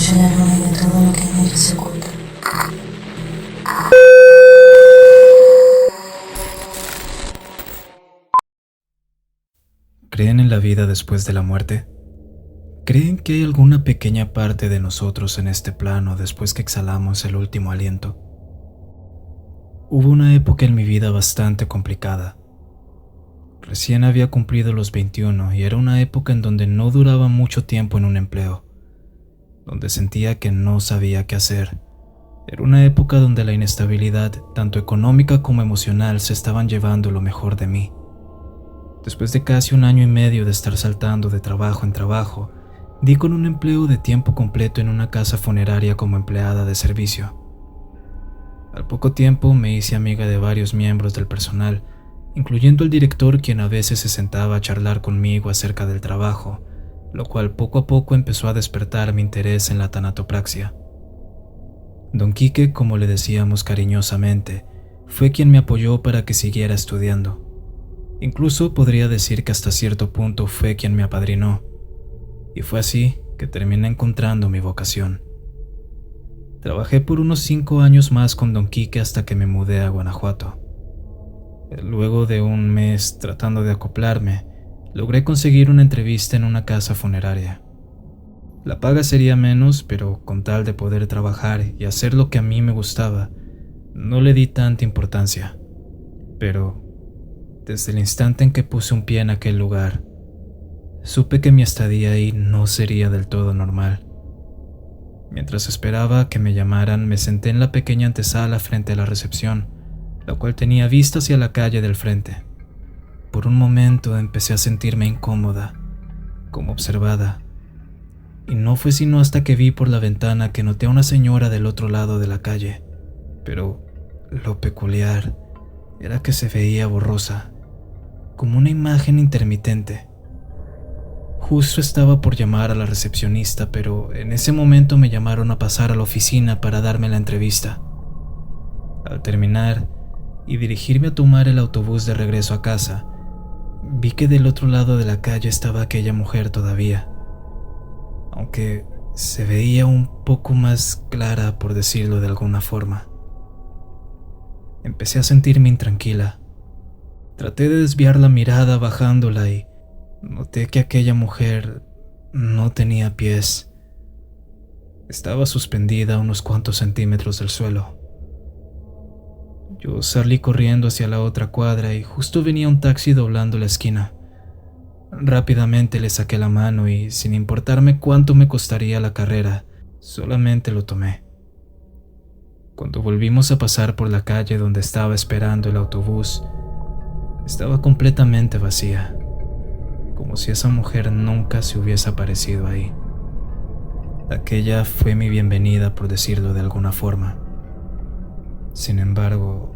soy la luna de todo lo que en ella se oculta. ¿Creen en la vida después de la muerte? ¿Creen que hay alguna pequeña parte de nosotros en este plano después que exhalamos el último aliento? Hubo una época en mi vida bastante complicada. Recién había cumplido los 21 y era una época en donde no duraba mucho tiempo en un empleo, donde sentía que no sabía qué hacer. Era una época donde la inestabilidad, tanto económica como emocional, se estaban llevando lo mejor de mí. Después de casi 1 año y medio de estar saltando de trabajo en trabajo, di con un empleo de tiempo completo en una casa funeraria como empleada de servicio. Al poco tiempo me hice amiga de varios miembros del personal, incluyendo el director, quien a veces se sentaba a charlar conmigo acerca del trabajo, lo cual poco a poco empezó a despertar mi interés en la tanatopraxia. Don Quique, como le decíamos cariñosamente, fue quien me apoyó para que siguiera estudiando. Incluso podría decir que hasta cierto punto fue quien me apadrinó, y fue así que terminé encontrando mi vocación. Trabajé por unos 5 años más con Don Quique hasta que me mudé a Guanajuato. Luego de un mes tratando de acoplarme, logré conseguir una entrevista en una casa funeraria. La paga sería menos, pero con tal de poder trabajar y hacer lo que a mí me gustaba, no le di tanta importancia. Pero desde el instante en que puse un pie en aquel lugar, supe que mi estadía ahí no sería del todo normal. Mientras esperaba que me llamaran, me senté en la pequeña antesala frente a la recepción, la cual tenía vista hacia la calle del frente. Por un momento empecé a sentirme incómoda, como observada, y no fue sino hasta que vi por la ventana que noté a una señora del otro lado de la calle, pero lo peculiar era que se veía borrosa, como una imagen intermitente. Justo estaba por llamar a la recepcionista, pero en ese momento me llamaron a pasar a la oficina para darme la entrevista. Al terminar y dirigirme a tomar el autobús de regreso a casa, vi que del otro lado de la calle estaba aquella mujer todavía, aunque se veía un poco más clara, por decirlo de alguna forma. Empecé a sentirme intranquila. Traté de desviar la mirada bajándola y noté que aquella mujer no tenía pies. Estaba suspendida a unos cuantos centímetros del suelo. Yo salí corriendo hacia la otra cuadra y justo venía un taxi doblando la esquina. Rápidamente le saqué la mano y, sin importarme cuánto me costaría la carrera, solamente lo tomé. Cuando volvimos a pasar por la calle donde estaba esperando el autobús, estaba completamente vacía, como si esa mujer nunca se hubiese aparecido ahí. Aquella fue mi bienvenida, por decirlo de alguna forma. Sin embargo,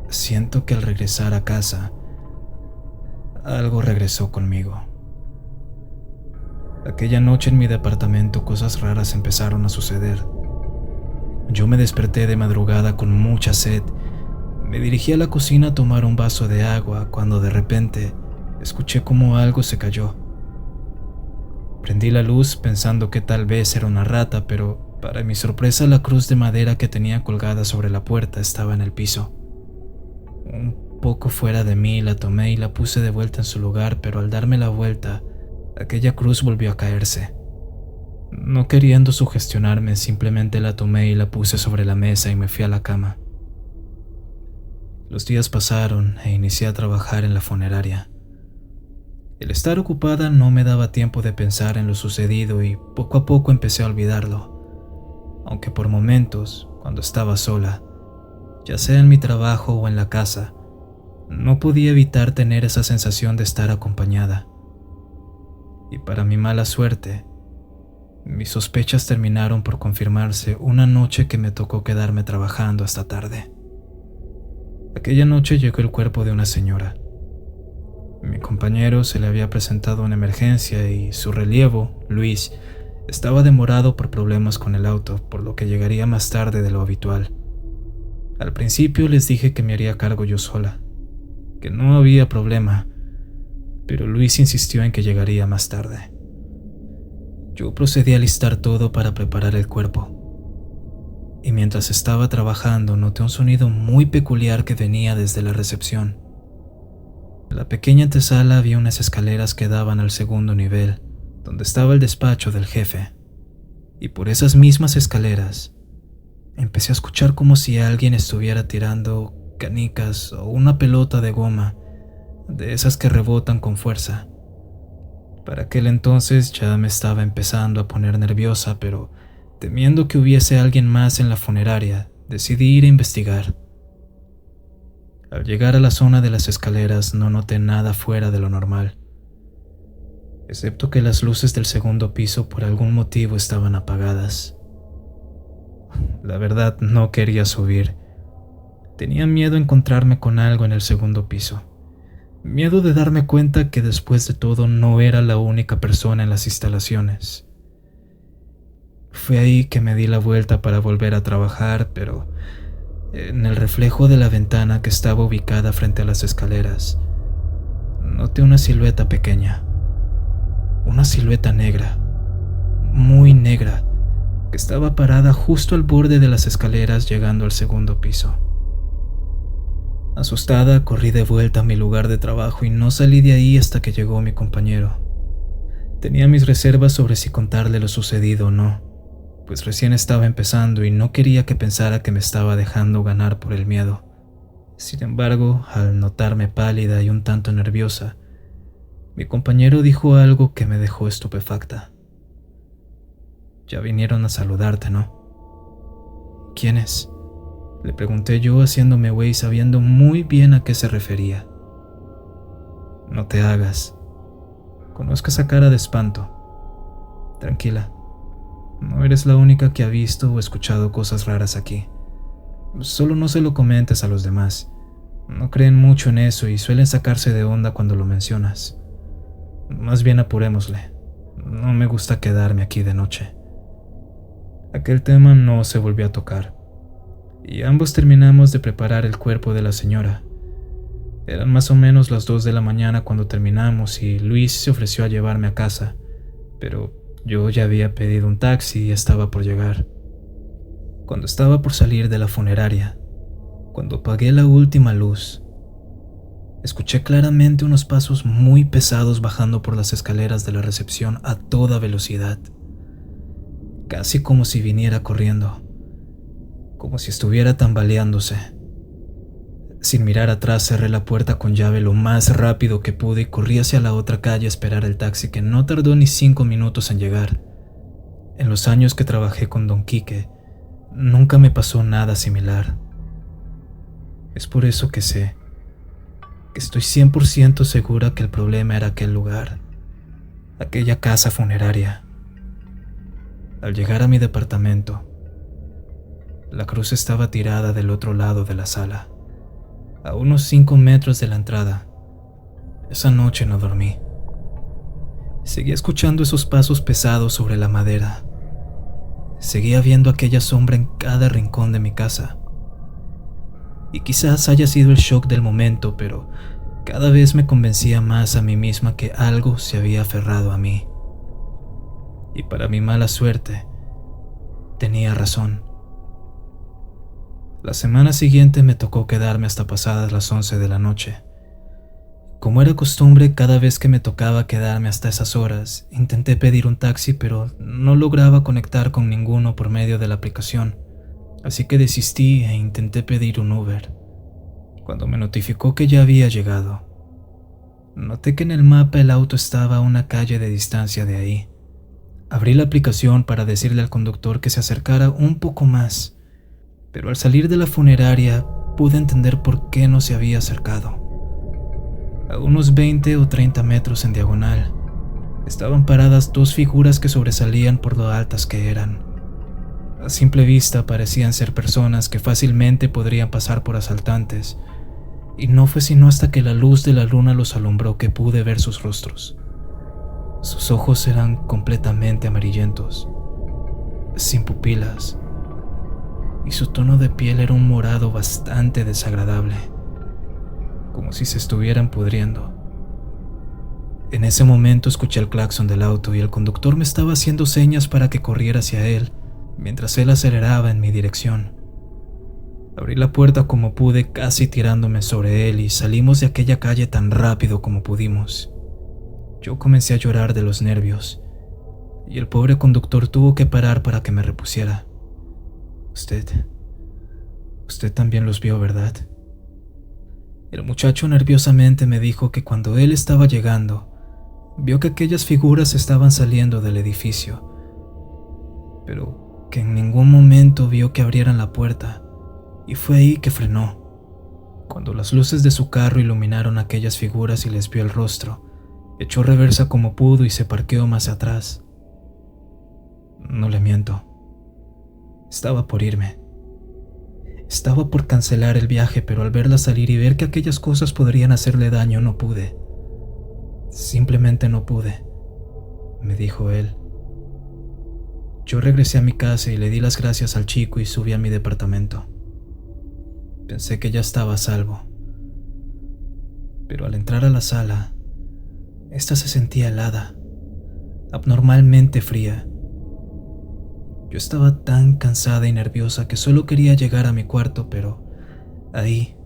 siento que al regresar a casa, algo regresó conmigo. Aquella noche en mi departamento cosas raras empezaron a suceder. Yo me desperté de madrugada con mucha sed. Me dirigí a la cocina a tomar un vaso de agua cuando de repente escuché como algo se cayó. Prendí la luz pensando que tal vez era una rata, pero para mi sorpresa la cruz de madera que tenía colgada sobre la puerta estaba en el piso. Un poco fuera de mí la tomé y la puse de vuelta en su lugar, pero al darme la vuelta, aquella cruz volvió a caerse. No queriendo sugestionarme, simplemente la tomé y la puse sobre la mesa y me fui a la cama. Los días pasaron e inicié a trabajar en la funeraria. El estar ocupada no me daba tiempo de pensar en lo sucedido y poco a poco empecé a olvidarlo, aunque por momentos, cuando estaba sola, ya sea en mi trabajo o en la casa, no podía evitar tener esa sensación de estar acompañada. Y para mi mala suerte, mis sospechas terminaron por confirmarse una noche que me tocó quedarme trabajando hasta tarde. Aquella noche llegó el cuerpo de una señora. Mi compañero se le había presentado una emergencia y su relevo, Luis, estaba demorado por problemas con el auto, por lo que llegaría más tarde de lo habitual. Al principio les dije que me haría cargo yo sola, que no había problema, pero Luis insistió en que llegaría más tarde. Yo procedí a listar todo para preparar el cuerpo. Y mientras estaba trabajando noté un sonido muy peculiar que venía desde la recepción. En la pequeña antesala había unas escaleras que daban al segundo nivel, donde estaba el despacho del jefe. Y por esas mismas escaleras empecé a escuchar como si alguien estuviera tirando canicas o una pelota de goma, de esas que rebotan con fuerza. Para aquel entonces ya me estaba empezando a poner nerviosa, pero temiendo que hubiese alguien más en la funeraria, decidí ir a investigar. Al llegar a la zona de las escaleras no noté nada fuera de lo normal, excepto que las luces del segundo piso por algún motivo estaban apagadas. La verdad, no quería subir. Tenía miedo a encontrarme con algo en el segundo piso. Miedo de darme cuenta que después de todo no era la única persona en las instalaciones. Fue ahí que me di la vuelta para volver a trabajar, pero en el reflejo de la ventana que estaba ubicada frente a las escaleras, noté una silueta pequeña. Una silueta negra, muy negra, que estaba parada justo al borde de las escaleras llegando al segundo piso. Asustada, corrí de vuelta a mi lugar de trabajo y no salí de ahí hasta que llegó mi compañero. Tenía mis reservas sobre si contarle lo sucedido o no, pues recién estaba empezando y no quería que pensara que me estaba dejando ganar por el miedo. Sin embargo, al notarme pálida y un tanto nerviosa, mi compañero dijo algo que me dejó estupefacta. «Ya vinieron a saludarte, ¿no?» «¿Quién es?», le pregunté yo haciéndome güey sabiendo muy bien a qué se refería. «No te hagas. Conozco esa cara de espanto. Tranquila. No eres la única que ha visto o escuchado cosas raras aquí. Solo no se lo comentes a los demás. No creen mucho en eso y suelen sacarse de onda cuando lo mencionas. Más bien apurémosle. No me gusta quedarme aquí de noche». Aquel tema no se volvió a tocar, y ambos terminamos de preparar el cuerpo de la señora. Eran más o menos las 2 de la mañana cuando terminamos y Luis se ofreció a llevarme a casa, pero yo ya había pedido un taxi y estaba por llegar. Cuando estaba por salir de la funeraria, cuando apagué la última luz, escuché claramente unos pasos muy pesados bajando por las escaleras de la recepción a toda velocidad, casi como si viniera corriendo, como si estuviera tambaleándose. Sin mirar atrás cerré la puerta con llave lo más rápido que pude y corrí hacia la otra calle a esperar el taxi que no tardó ni 5 minutos en llegar. En los años que trabajé con Don Quique, nunca me pasó nada similar. Es por eso que sé, que estoy 100% segura que el problema era aquel lugar, aquella casa funeraria. Al llegar a mi departamento, la cruz estaba tirada del otro lado de la sala, a unos 5 metros de la entrada. Esa noche no dormí. Seguía escuchando esos pasos pesados sobre la madera. Seguía viendo aquella sombra en cada rincón de mi casa. Y quizás haya sido el shock del momento, pero cada vez me convencía más a mí misma que algo se había aferrado a mí. Y para mi mala suerte, tenía razón. La semana siguiente me tocó quedarme hasta pasadas las 11 de la noche. Como era costumbre, cada vez que me tocaba quedarme hasta esas horas, intenté pedir un taxi, pero no lograba conectar con ninguno por medio de la aplicación, así que desistí e intenté pedir un Uber. Cuando me notificó que ya había llegado, noté que en el mapa el auto estaba a una calle de distancia de ahí. Abrí la aplicación para decirle al conductor que se acercara un poco más, pero al salir de la funeraria pude entender por qué no se había acercado. A unos 20 o 30 metros en diagonal, estaban paradas 2 figuras que sobresalían por lo altas que eran. A simple vista parecían ser personas que fácilmente podrían pasar por asaltantes, y no fue sino hasta que la luz de la luna los alumbró que pude ver sus rostros. Sus ojos eran completamente amarillentos, sin pupilas, y su tono de piel era un morado bastante desagradable, como si se estuvieran pudriendo. En ese momento escuché el claxon del auto y el conductor me estaba haciendo señas para que corriera hacia él, mientras él aceleraba en mi dirección. Abrí la puerta como pude, casi tirándome sobre él, y salimos de aquella calle tan rápido como pudimos. Yo comencé a llorar de los nervios, y el pobre conductor tuvo que parar para que me repusiera. Usted también los vio, ¿verdad? El muchacho nerviosamente me dijo que cuando él estaba llegando, vio que aquellas figuras estaban saliendo del edificio, pero que en ningún momento vio que abrieran la puerta, y fue ahí que frenó. Cuando las luces de su carro iluminaron aquellas figuras y les vio el rostro, echó reversa como pudo y se parqueó más atrás. No le miento. Estaba por irme. Estaba por cancelar el viaje, pero al verla salir y ver que aquellas cosas podrían hacerle daño, no pude. Simplemente no pude, me dijo él. Yo regresé a mi casa y le di las gracias al chico y subí a mi departamento. Pensé que ya estaba a salvo. Pero al entrar a la sala, esta se sentía helada, abnormalmente fría. Yo estaba tan cansada y nerviosa que solo quería llegar a mi cuarto, pero ahí,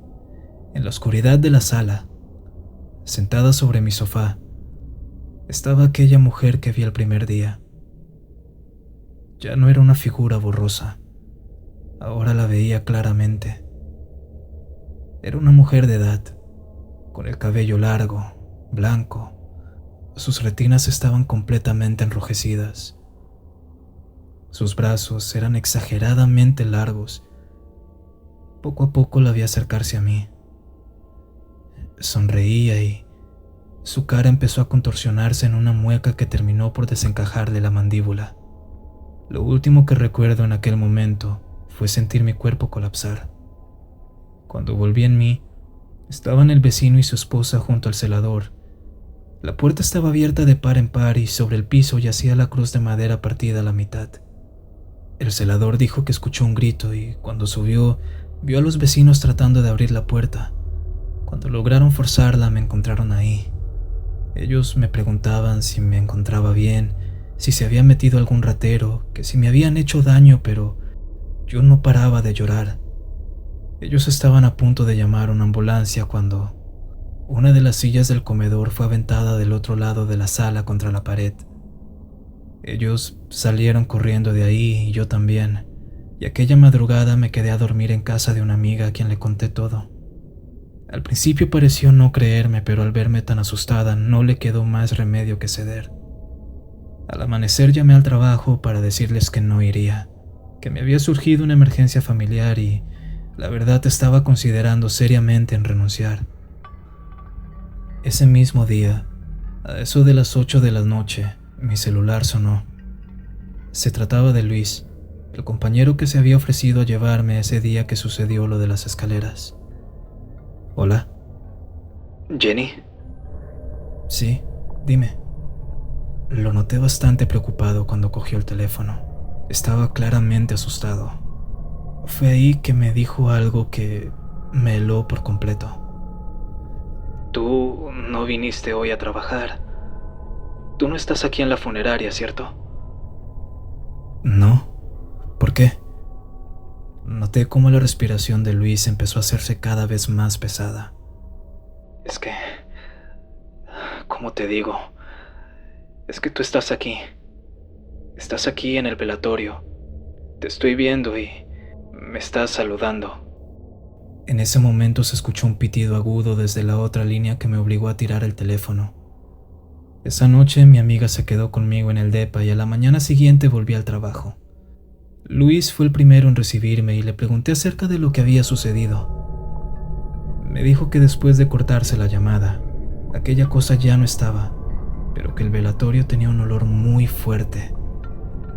en la oscuridad de la sala, sentada sobre mi sofá, estaba aquella mujer que vi el primer día. Ya no era una figura borrosa, ahora la veía claramente. Era una mujer de edad, con el cabello largo, blanco. Sus retinas estaban completamente enrojecidas. Sus brazos eran exageradamente largos. Poco a poco la vi acercarse a mí. Sonreía y su cara empezó a contorsionarse en una mueca que terminó por desencajarle la mandíbula. Lo último que recuerdo en aquel momento fue sentir mi cuerpo colapsar. Cuando volví en mí, estaban el vecino y su esposa junto al celador. La puerta estaba abierta de par en par y sobre el piso yacía la cruz de madera partida a la mitad. El celador dijo que escuchó un grito y cuando subió, vio a los vecinos tratando de abrir la puerta. Cuando lograron forzarla, me encontraron ahí. Ellos me preguntaban si me encontraba bien, si se había metido algún ratero, que si me habían hecho daño, pero yo no paraba de llorar. Ellos estaban a punto de llamar a una ambulancia cuando una de las sillas del comedor fue aventada del otro lado de la sala contra la pared. Ellos salieron corriendo de ahí y yo también, y aquella madrugada me quedé a dormir en casa de una amiga a quien le conté todo. Al principio pareció no creerme, pero al verme tan asustada no le quedó más remedio que ceder. Al amanecer llamé al trabajo para decirles que no iría, que me había surgido una emergencia familiar y la verdad estaba considerando seriamente en renunciar. Ese mismo día, a eso de las 8 de la noche, mi celular sonó. Se trataba de Luis, el compañero que se había ofrecido a llevarme ese día que sucedió lo de las escaleras. ¿Hola? ¿Jenny? Sí, dime. Lo noté bastante preocupado cuando cogió el teléfono. Estaba claramente asustado. Fue ahí que me dijo algo que me heló por completo. Tú no viniste hoy a trabajar. Tú no estás aquí en la funeraria, ¿cierto? No. ¿Por qué? Noté cómo la respiración de Luis empezó a hacerse cada vez más pesada. Es que... ¿Cómo te digo? Es que tú estás aquí. Estás aquí en el velatorio. Te estoy viendo y me estás saludando. En ese momento se escuchó un pitido agudo desde la otra línea que me obligó a tirar el teléfono. Esa noche mi amiga se quedó conmigo en el depa y a la mañana siguiente volví al trabajo. Luis fue el primero en recibirme y le pregunté acerca de lo que había sucedido. Me dijo que después de cortarse la llamada, aquella cosa ya no estaba, pero que el velatorio tenía un olor muy fuerte,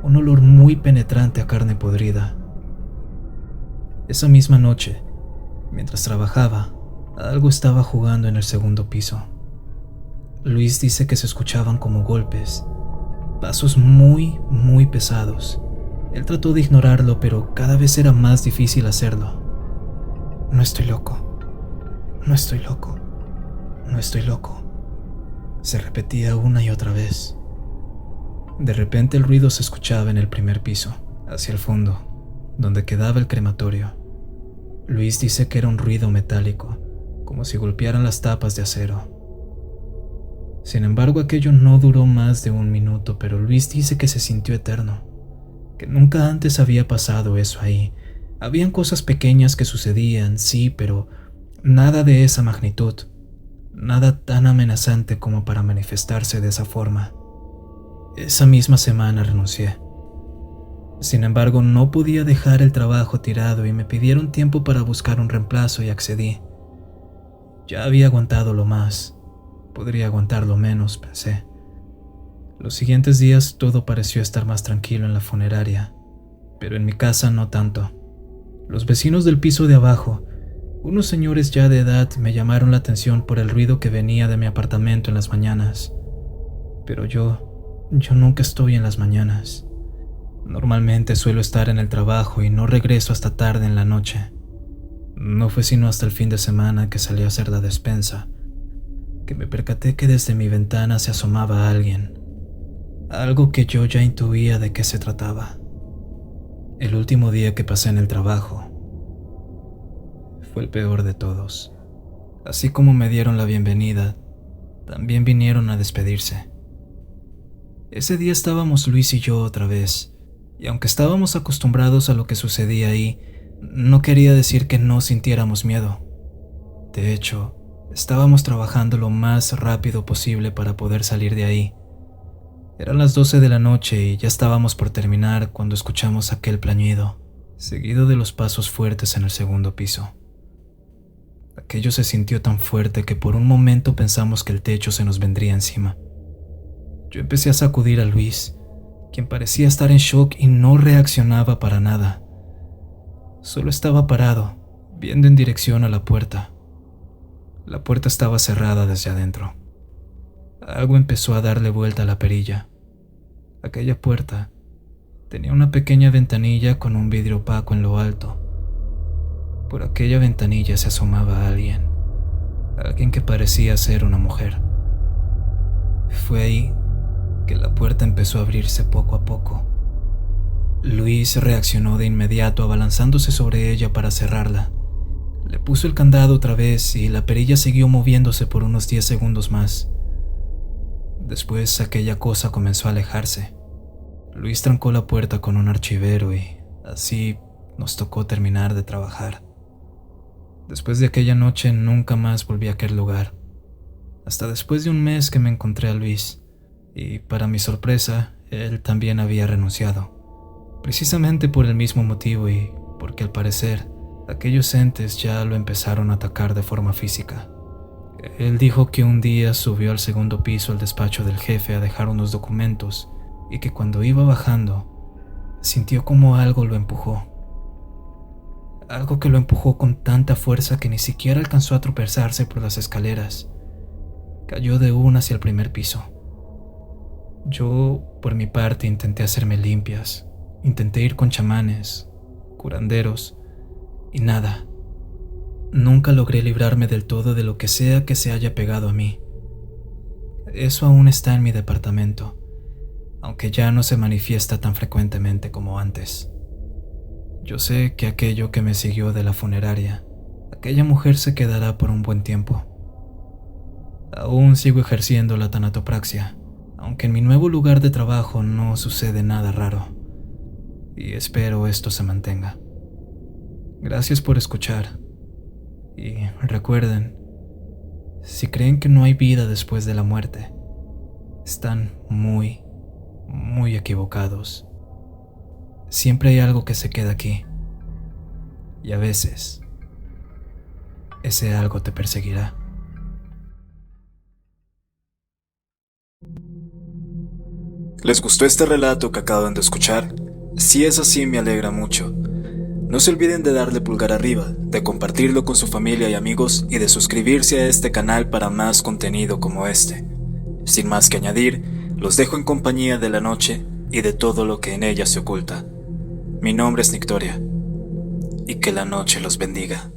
un olor muy penetrante a carne podrida. Esa misma noche, mientras trabajaba, algo estaba jugando en el segundo piso. Luis dice que se escuchaban como golpes, pasos muy, muy pesados. Él trató de ignorarlo, pero cada vez era más difícil hacerlo. No estoy loco, no estoy loco, no estoy loco. Se repetía una y otra vez. De repente el ruido se escuchaba en el primer piso, hacia el fondo, donde quedaba el crematorio. Luis dice que era un ruido metálico, como si golpearan las tapas de acero. Sin embargo, aquello no duró más de 1 minuto, pero Luis dice que se sintió eterno, que nunca antes había pasado eso ahí. Habían cosas pequeñas que sucedían, sí, pero nada de esa magnitud, nada tan amenazante como para manifestarse de esa forma. Esa misma semana renuncié. Sin embargo, no podía dejar el trabajo tirado y me pidieron tiempo para buscar un reemplazo y accedí. Ya había aguantado lo más, podría aguantar lo menos, pensé. Los siguientes días todo pareció estar más tranquilo en la funeraria, pero en mi casa no tanto. Los vecinos del piso de abajo, unos señores ya de edad, me llamaron la atención por el ruido que venía de mi apartamento en las mañanas. Pero yo nunca estoy en las mañanas. Normalmente suelo estar en el trabajo y no regreso hasta tarde en la noche. No fue sino hasta el fin de semana que salí a hacer la despensa, que me percaté que desde mi ventana se asomaba alguien. Algo que yo ya intuía de qué se trataba. El último día que pasé en el trabajo fue el peor de todos. Así como me dieron la bienvenida, también vinieron a despedirse. Ese día estábamos Luis y yo otra vez, y aunque estábamos acostumbrados a lo que sucedía ahí, no quería decir que no sintiéramos miedo. De hecho, estábamos trabajando lo más rápido posible para poder salir de ahí. Eran las 12 de la noche y ya estábamos por terminar cuando escuchamos aquel plañido, seguido de los pasos fuertes en el segundo piso. Aquello se sintió tan fuerte que por un momento pensamos que el techo se nos vendría encima. Yo empecé a sacudir a Luis, quien parecía estar en shock y no reaccionaba para nada. Solo estaba parado, viendo en dirección a la puerta. La puerta estaba cerrada desde adentro. Algo empezó a darle vuelta a la perilla. Aquella puerta tenía una pequeña ventanilla con un vidrio opaco en lo alto. Por aquella ventanilla se asomaba alguien que parecía ser una mujer. Fue ahí que la puerta empezó a abrirse poco a poco. Luis reaccionó de inmediato abalanzándose sobre ella para cerrarla. Le puso el candado otra vez y la perilla siguió moviéndose por unos 10 segundos más. Después aquella cosa comenzó a alejarse. Luis trancó la puerta con un archivero y así nos tocó terminar de trabajar. Después de aquella noche nunca más volví a aquel lugar. Hasta después de 1 mes que me encontré a Luis, y para mi sorpresa, él también había renunciado. Precisamente por el mismo motivo y porque al parecer aquellos entes ya lo empezaron a atacar de forma física. Él dijo que un día subió al segundo piso al despacho del jefe a dejar unos documentos y que cuando iba bajando sintió como algo lo empujó. Algo que lo empujó con tanta fuerza que ni siquiera alcanzó a tropezarse por las escaleras. Cayó de una hacia el primer piso. Yo, por mi parte, intenté hacerme limpias, intenté ir con chamanes, curanderos, y nada. Nunca logré librarme del todo de lo que sea que se haya pegado a mí. Eso aún está en mi departamento, aunque ya no se manifiesta tan frecuentemente como antes. Yo sé que aquello que me siguió de la funeraria, aquella mujer se quedará por un buen tiempo. Aún sigo ejerciendo la tanatopraxia, aunque en mi nuevo lugar de trabajo no sucede nada raro, y espero esto se mantenga. Gracias por escuchar, y recuerden, si creen que no hay vida después de la muerte, están muy equivocados. Siempre hay algo que se queda aquí, y a veces, ese algo te perseguirá. ¿Les gustó este relato que acaban de escuchar? Si es así, me alegra mucho. No se olviden de darle pulgar arriba, de compartirlo con su familia y amigos y de suscribirse a este canal para más contenido como este. Sin más que añadir, los dejo en compañía de la noche y de todo lo que en ella se oculta. Mi nombre es Nictoria, y que la noche los bendiga.